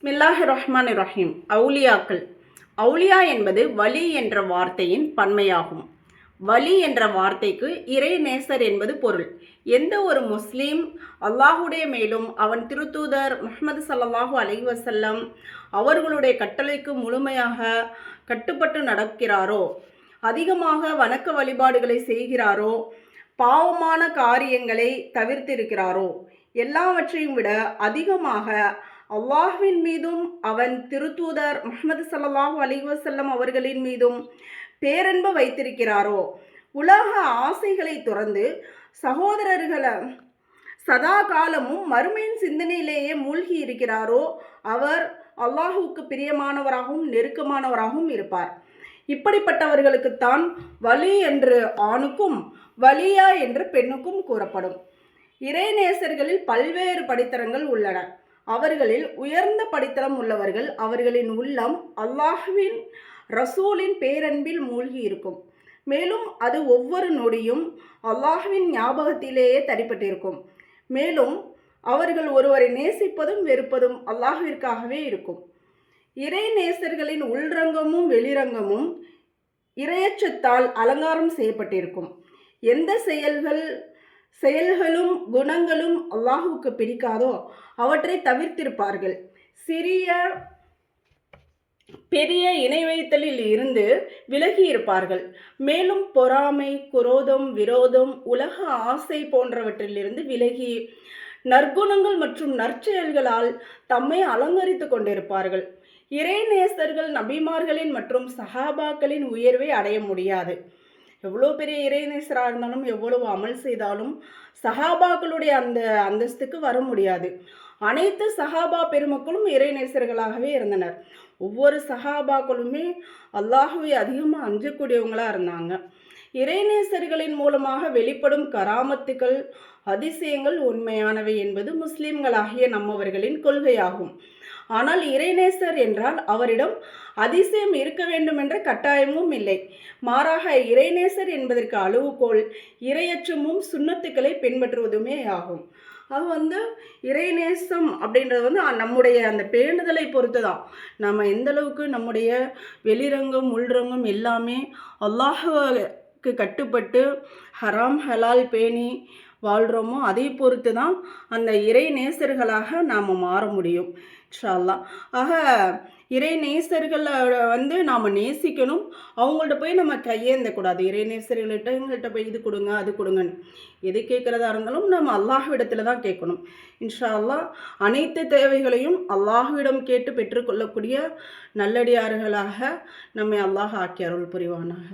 பிஸ்மில்லாஹிர்ரஹ்மானிர்ரஹீம். அவுலியாக்கள். அவுலியா என்பது வலி என்ற வார்த்தையின் பன்மையாகும். வலி என்ற வார்த்தைக்கு இறை நேசர் என்பது பொருள். எந்த ஒரு முஸ்லீம் அல்லாஹுடைய மேலும் அவன் திருத்தூதர் முஹம்மது ஸல்லல்லாஹு அலைஹி வஸல்லம் அவர்களுடைய கட்டளைக்கு முழுமையாக கட்டுப்பட்டு நடக்கிறாரோ, அதிகமாக வணக்க வழிபாடுகளை செய்கிறாரோ, பாவமான காரியங்களை தவிர்த்திருக்கிறாரோ, எல்லாவற்றையும் விட அதிகமாக அல்லாஹ்வின் மீதும் அவன் திருத்தூதர் முஹம்மது ஸல்லல்லாஹு அலைஹி வஸல்லம் அவர்களின் மீதும் பேரன்பு வைத்திருக்கிறாரோ, உலக ஆசைகளை துறந்து சகோதரர்களை சதா காலமும் மறுமையின் சிந்தனையிலேயே மூழ்கி இருக்கிறாரோ, அவர் அல்லாஹுவுக்கு பிரியமானவராகவும் நெருக்கமானவராகவும் இருப்பார். இப்படிப்பட்டவர்களுக்குத்தான் வலி என்று ஆணுக்கும் வலியா என்று பெண்ணுக்கும் கூறப்படும். இறைநேசர்களில் பல்வேறு படித்தரங்கள் உள்ளன. அவர்களில் உயர்ந்த படித்தரம் உள்ளவர்கள் அவர்களின் உள்ளம் அல்லாஹ்வின் ரசூலின் பேரன்பில் மூழ்கி இருக்கும். மேலும் அது ஒவ்வொரு நொடியும் அல்லாஹ்வின் ஞாபகத்திலேயே தரிப்பட்டிருக்கும். மேலும் அவர்கள் ஒருவரை நேசிப்பதும் வெறுப்பதும் அல்லாஹ்விற்காகவே இருக்கும். இறை நேசர்களின் உள்ரங்கமும் வெளிரங்கமும் இறையச்சத்தால் அலங்காரம் செய்யப்பட்டிருக்கும். எந்த செயல்களும் குணங்களும் அல்லாஹுவுக்கு பிடிக்காதோ அவற்றை தவிர்த்திருப்பார்கள். சிறிய பெரிய இணை வைத்தலில் இருந்து விலகி இருப்பார்கள். மேலும் பொறாமை, குரோதம், விரோதம், உலக ஆசை போன்றவற்றிலிருந்து விலகி நற்குணங்கள் மற்றும் நற்செயல்களால் தம்மை அலங்கரித்து கொண்டிருப்பார்கள். இறைநேசர்கள் நபிமார்களின் மற்றும் சஹாபாக்களின் உயர்வை அடைய முடியாது. எவ்வளோ பெரிய இறைநேசராக இருந்தாலும், எவ்வளவு அமல் செய்தாலும் சஹாபாக்களுடைய அந்த அந்தஸ்துக்கு வர முடியாது. அனைத்து சஹாபா பெருமக்களும் இறைநேசர்களாகவே இருந்தனர். ஒவ்வொரு சஹாபாக்களுமே அல்லாஹுவை அதிகமாக அஞ்சக்கூடியவங்களாக இருந்தாங்க. இறைநேசர்களின் மூலமாக வெளிப்படும் கராமத்துக்கள், அதிசயங்கள் உண்மையானவை என்பது முஸ்லிம்களாகிய நம்மவர்களின் கொள்கையாகும். ஆனால் இறைநேசர் என்றால் அவரிடம் அதிசயம் இருக்க வேண்டும் என்ற கட்டாயமும் இல்லை. மாறாக இறைநேசர் என்பதற்கு அளவுகோல் இறையச்சமும் சுன்னத்துக்களை பின்பற்றுவதுமே ஆகும். அது இறைநேசம் அப்படின்றது நம்முடைய அந்த பேணுதலை பொறுத்து தான். நம்ம எந்த அளவுக்கு நம்முடைய வெளிரங்கம் உள்ரங்கம் எல்லாமே அல்லாஹ்வுக்கு கட்டுப்பட்டு ஹராம் ஹலால் பேணி வாழ்கிறோமோ அதை பொறுத்து தான் அந்த இறை நேசர்களாக நாம் மாற முடியும் இன்ஷா அல்லாஹ். ஆக இறை நேசர்களை நாம் நேசிக்கணும். அவங்கள்ட்ட போய் நம்ம கையேந்தக்கூடாது. இறை நேசர்கள்கிட்ட எங்கள்கிட்ட போய் இது கொடுங்க அது கொடுங்கன்னு எது கேட்குறதா இருந்தாலும் நம்ம அல்லாஹ்விடத்தில் தான் கேட்கணும். இன்ஷா அல்லாஹ் அனைத்து தேவைகளையும் அல்லாஹ்விடம் கேட்டு பெற்றுக்கொள்ளக்கூடிய நல்லடியார்களாக நம்மை அல்லாஹ் ஆக்கி அருள் புரிவானாக.